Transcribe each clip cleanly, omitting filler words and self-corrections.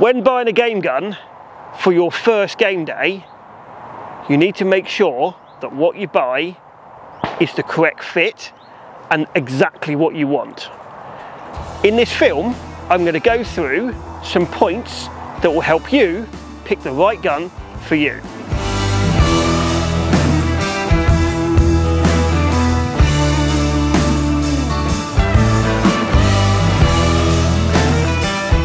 When buying a game gun for your first game day, you need to make sure that what you buy is the correct fit and exactly what you want. In this film, I'm going to go through some points that will help you pick the right gun for you.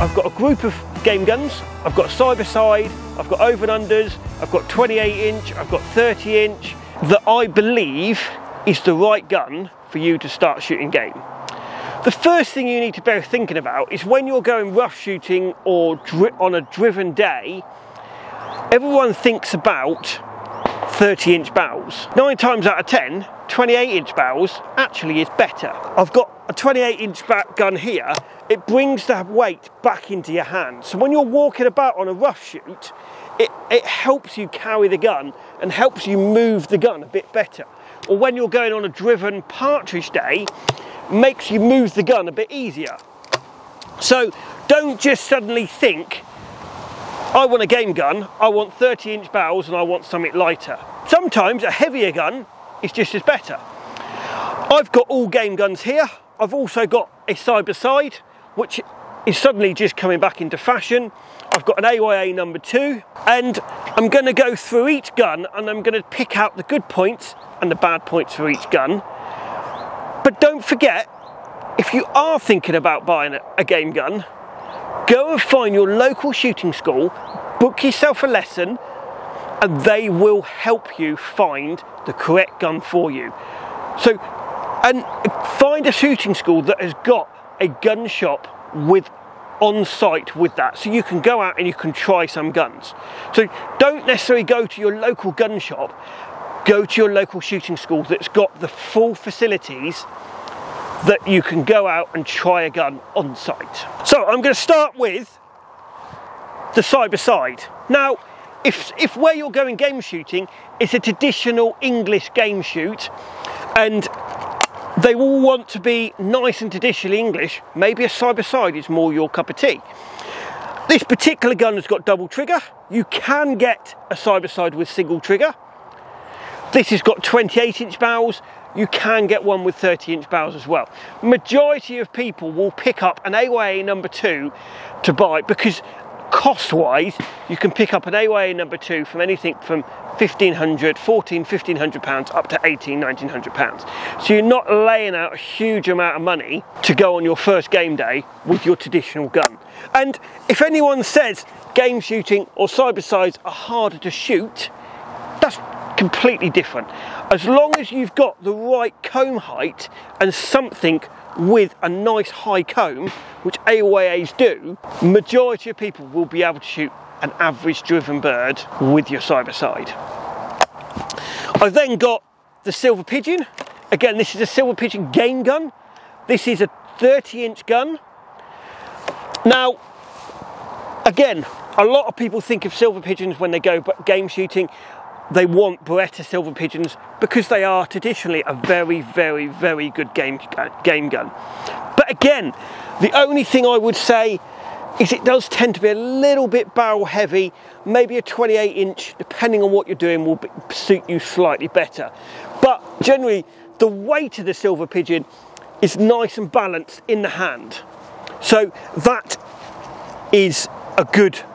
I've got a group of game guns. I've got side-by-side, I've got over and unders, I've got 28-inch, I've got 30-inch that I believe is the right gun for you to start shooting game. The first thing you need to bear thinking about is when you're going rough shooting or on a driven day, everyone thinks about 30-inch barrels. 9 times out of 10, 28-inch barrels actually is better. I've got a 28-inch gun here. It brings the weight back into your hand. So when you're walking about on a rough shoot, it helps you carry the gun and helps you move the gun a bit better. Or when you're going on a driven partridge day, makes you move the gun a bit easier. So don't just suddenly think, I want a game gun, I want 30-inch barrels and I want something lighter. Sometimes a heavier gun is just as better. I've got all game guns here. I've also got a side-by-side, which is suddenly just coming back into fashion. I've got an AYA number 2, and I'm going to go through each gun and I'm going to pick out the good points and the bad points for each gun. But don't forget, if you are thinking about buying a game gun, go and find your local shooting school, book yourself a lesson, and they will help you find the correct gun for you. So, and find a shooting school that has got a gun shop on site with that, so you can go out and you can try some guns. So don't necessarily go to your local gun shop, go to your local shooting school that's got the full facilities that you can go out and try a gun on site. So I'm going to start with the side-by-side. Now, if where you're going game shooting is a traditional English game shoot, and they will want to be nice and traditionally English, maybe a side-by-side is more your cup of tea. This particular gun has got double trigger. You can get a side-by-side with single trigger. This has got 28-inch barrels. You can get one with 30-inch barrels as well. Majority of people will pick up an AYA number 2 to buy, because cost-wise, you can pick up an AYA number 2 from anything from £1,500 up to £1,800–1,900. So you're not laying out a huge amount of money to go on your first game day with your traditional gun. And if anyone says game shooting or side-by-sides are harder to shoot, that's completely different. As long as you've got the right comb height and something with a nice high comb, which AYAs do, majority of people will be able to shoot an average driven bird with your side-by-side. I've then got the Silver Pigeon. Again, this is a Silver Pigeon game gun. This is a 30-inch gun. Now, again, a lot of people think of Silver Pigeons when they go game shooting. They want Beretta Silver Pigeons because they are traditionally a very, very, very good game gun. But again, the only thing I would say is it does tend to be a little bit barrel heavy. Maybe a 28-inch, depending on what you're doing, will suit you slightly better. But generally, the weight of the Silver Pigeon is nice and balanced in the hand. So that is a good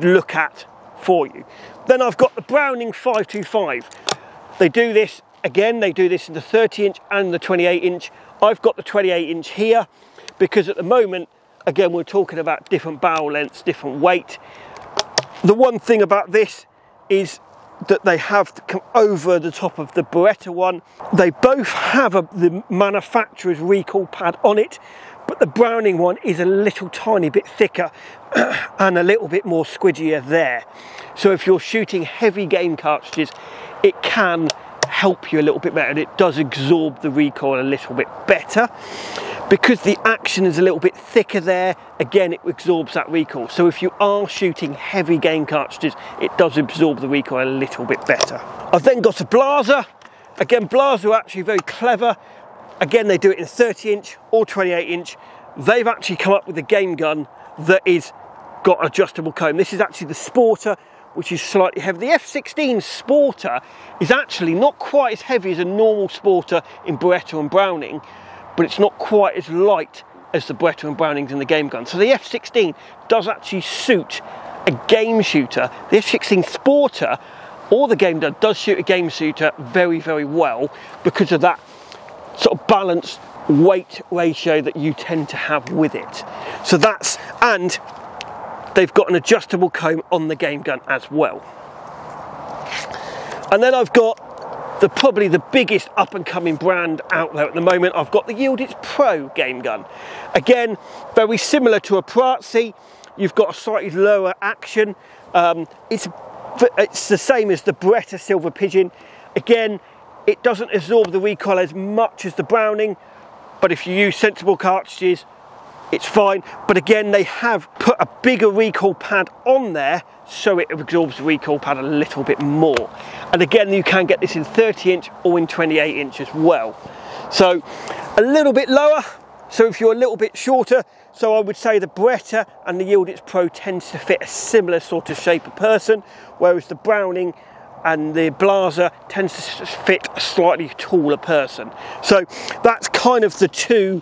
look at for you. Then I've got the Browning 525. They do this, again, they do this in the 30-inch and the 28-inch. I've got the 28-inch here because at the moment, again, we're talking about different barrel lengths, different weight. The one thing about this is that they have to come over the top of the Beretta one. They both have the manufacturer's recoil pad on it, but the Browning one is a little tiny bit thicker and a little bit more squidgier there. So if you're shooting heavy game cartridges, it can help you a little bit better, and it does absorb the recoil a little bit better. Because the action is a little bit thicker there, again, it absorbs that recoil. So if you are shooting heavy game cartridges, it does absorb the recoil a little bit better. I've then got a Blaser. Again, Blaser are actually very clever. Again, they do it in 30-inch or 28-inch. They've actually come up with a game gun that is got adjustable comb. This is actually the Sporter, which is slightly heavy. The F16 Sporter is actually not quite as heavy as a normal Sporter in Beretta and Browning, but it's not quite as light as the Beretta and Brownings in the game gun. So the F16 does actually suit a game shooter. The F16 Sporter or the game gun does shoot a game shooter very, very well because of that sort of balanced weight ratio that you tend to have with it. So that's, and they've got an adjustable comb on the game gun as well. And then I've got probably the biggest up and coming brand out there at the moment. I've got the Yieldits Pro game gun. Again, very similar to a Prazzi. You've got a slightly lower action. It's the same as the Beretta Silver Pigeon. Again, it doesn't absorb the recoil as much as the Browning, but if you use sensible cartridges, it's fine. But again, they have put a bigger recoil pad on there, so it absorbs the recoil pad a little bit more. And again, you can get this in 30 inch or in 28 inch as well. So a little bit lower, so if you're a little bit shorter, so I would say the Beretta and the Yieldits Pro tends to fit a similar sort of shape of person, whereas the Browning and the Blaser tends to fit a slightly taller person. So that's kind of the two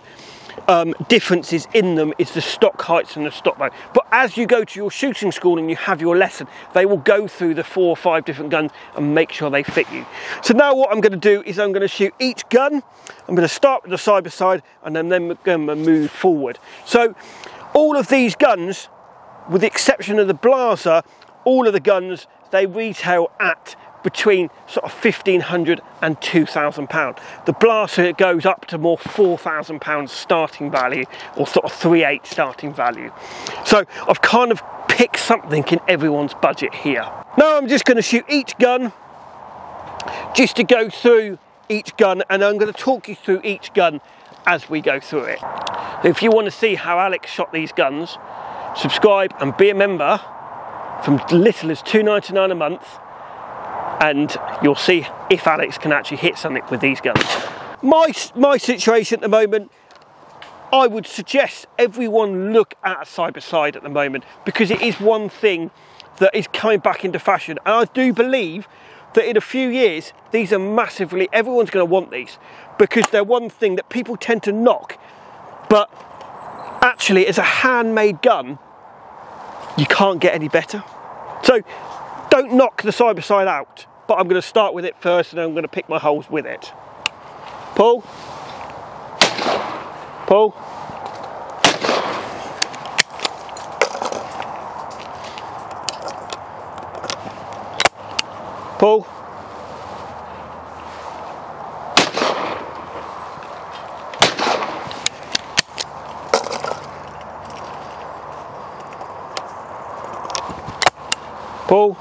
differences in them, is the stock heights and the stock mode. But as you go to your shooting school and you have your lesson, they will go through the 4 or 5 different guns and make sure they fit you. So now what I'm going to do is I'm going to shoot each gun. I'm going to start with the side by side and then I'm going to move forward. So all of these guns, with the exception of the Blaser, all of the guns, they retail at between sort of £1,500 and £2,000. The Blaser goes up to more £4,000 starting value, or sort of 3.8 starting value. So I've kind of picked something in everyone's budget here. Now I'm just going to shoot each gun, just to go through each gun, and I'm going to talk you through each gun as we go through it. If you want to see how Alex shot these guns, subscribe and be a member from little as $2.99 a month, and you'll see if Alex can actually hit something with these guns. My situation at the moment, I would suggest everyone look at a side-by-side at the moment, because it is one thing that is coming back into fashion, and I do believe that in a few years these are massively, everyone's going to want these, because they're one thing that people tend to knock, but actually as a handmade gun you can't get any better. So don't knock the side-by-side out, but I'm going to start with it first and I'm going to pick my holes with it. Pull. Pull. Pull. Pull.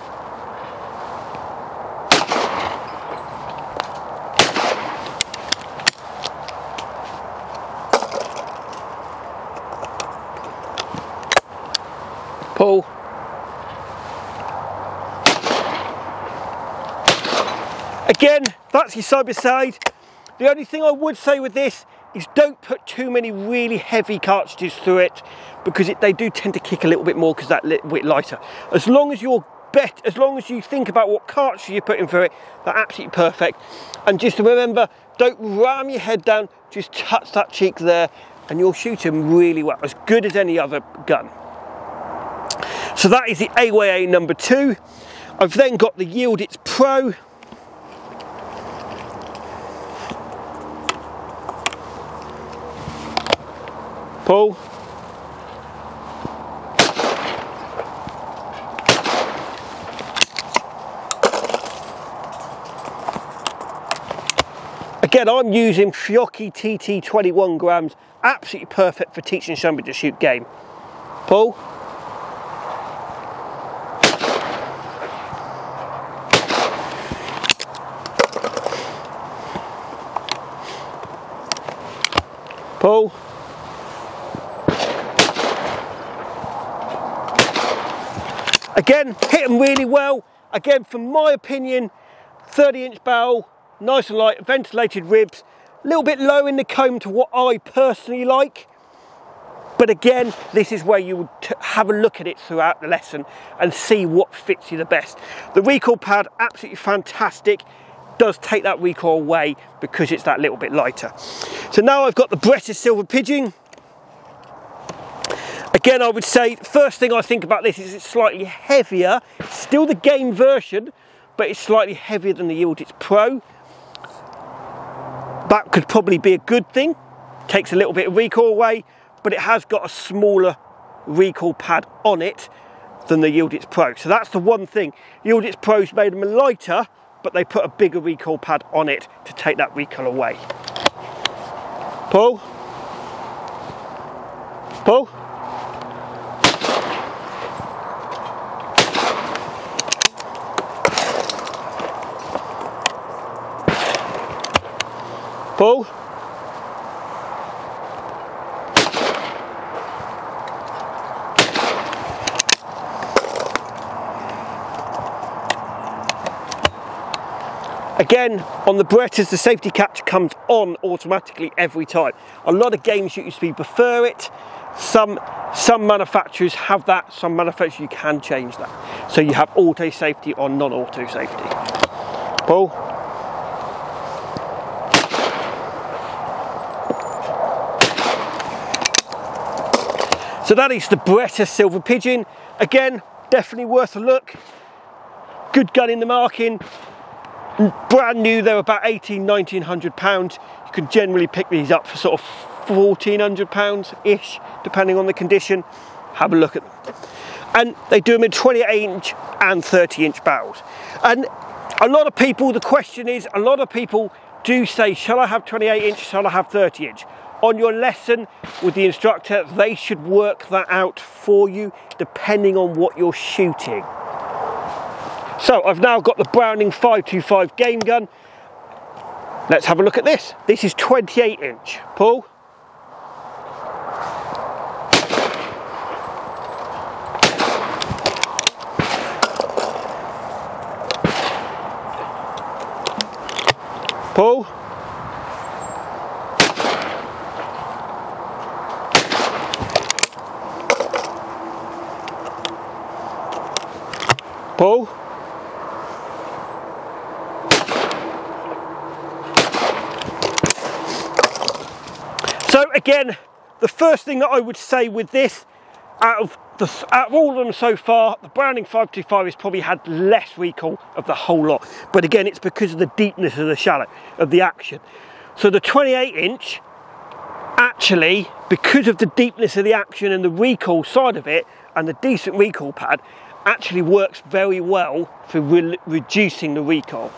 Pull. Again, that's your side by side. The only thing I would say with this is don't put too many really heavy cartridges through it, because they do tend to kick a little bit more because that little bit lighter. As long as you think about what cartridge you're putting through it, they're absolutely perfect. And just remember, don't ram your head down, just touch that cheek there and you'll shoot them really well, as good as any other gun. So that is the AYA number 2. I've then got the Yieldits Pro. Pull. Again, I'm using Fiocchi TT 21 grams, absolutely perfect for teaching somebody to shoot game. Pull. Pull. Again, hit them really well. Again, from my opinion, 30-inch barrel, nice and light, ventilated ribs, a little bit low in the comb to what I personally like. But again, this is where you would have a look at it throughout the lesson and see what fits you the best. The recoil pad, absolutely fantastic. Does take that recoil away because it's that little bit lighter. So now I've got the Bretta Silver Pigeon. Again, I would say, first thing I think about this is it's slightly heavier. Still the game version, but it's slightly heavier than the Yieldits Pro. That could probably be a good thing. Takes a little bit of recoil away, but it has got a smaller recoil pad on it than the Yieldits Pro. So that's the one thing. Yieldits Pro's made them lighter, but they put a bigger recoil pad on it to take that recoil away. Pull. Pull. Pull. Again, on the Berettas, the safety catch comes on automatically every time. A lot of game shooting speed prefer it. Some manufacturers have that, some manufacturers you can change that. So you have auto safety or non-auto safety. Pull. So that is the Beretta Silver Pigeon. Again, definitely worth a look. Good gun in the marking. Brand new, they're about £1,800–1,900. You can generally pick these up for sort of £1,400-ish, depending on the condition. Have a look at them. And they do them in 28-inch and 30-inch barrels. And a lot of people, the question is, a lot of people do say, shall I have 28-inch, shall I have 30-inch? On your lesson with the instructor, they should work that out for you, depending on what you're shooting. So I've now got the Browning 525 game gun. Let's have a look at this. This is 28-inch. Pull. Pull. Pull. So again, the first thing that I would say with this, out of all of them so far, the Browning 525 has probably had less recoil of the whole lot. But again, it's because of the deepness of the shallow, of the action. So the 28-inch, actually, because of the deepness of the action and the recoil side of it, and the decent recoil pad, actually works very well for reducing the recoil.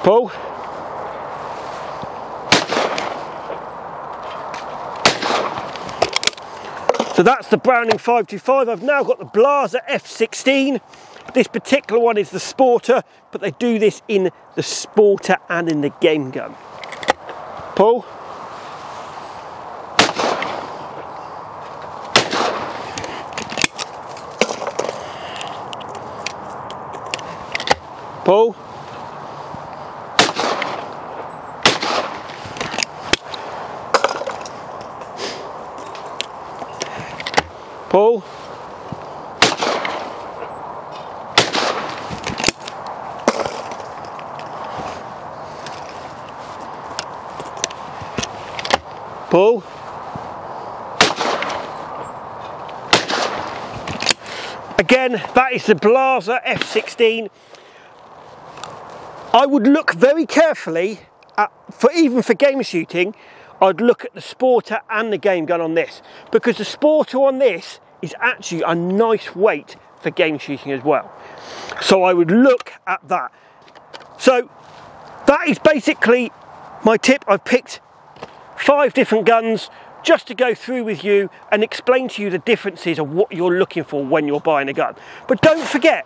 Pull. So that's the Browning 525. I've now got the Blaser F16. This particular one is the Sporter, but they do this in the Sporter and in the game gun. Pull. Pull. Pull. Pull. Again, that is the Blaser F16. I would look very carefully at, even for game shooting, I'd look at the Sporter and the game gun on this, because the Sporter on this is actually a nice weight for game shooting as well. So I would look at that. So that is basically my tip. I've picked 5 different guns just to go through with you and explain to you the differences of what you're looking for when you're buying a gun. But don't forget,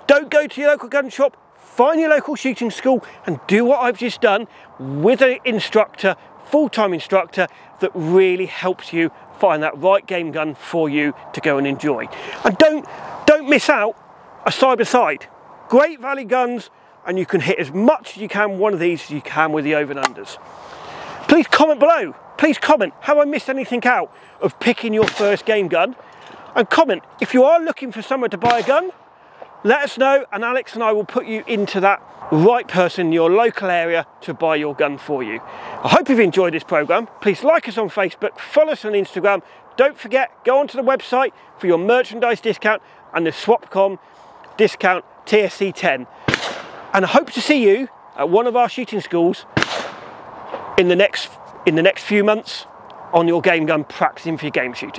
don't go to your local gun shop, find your local shooting school and do what I've just done with an instructor, full-time instructor, that really helps you find that right game gun for you to go and enjoy. And don't miss out a side-by-side. Great value guns, and you can hit as much as you can one of these as you can with the over and unders. Please comment below. please comment, have I missed anything out of picking your first game gun? And comment, if you are looking for somewhere to buy a gun, let us know, and Alex and I will put you into that right person in your local area to buy your gun for you. I hope you've enjoyed this programme. Please like us on Facebook, follow us on Instagram. Don't forget, go onto the website for your merchandise discount and the SWATCOM discount TSC 10. And I hope to see you at one of our shooting schools in the next few months on your game gun, practicing for your game shooting.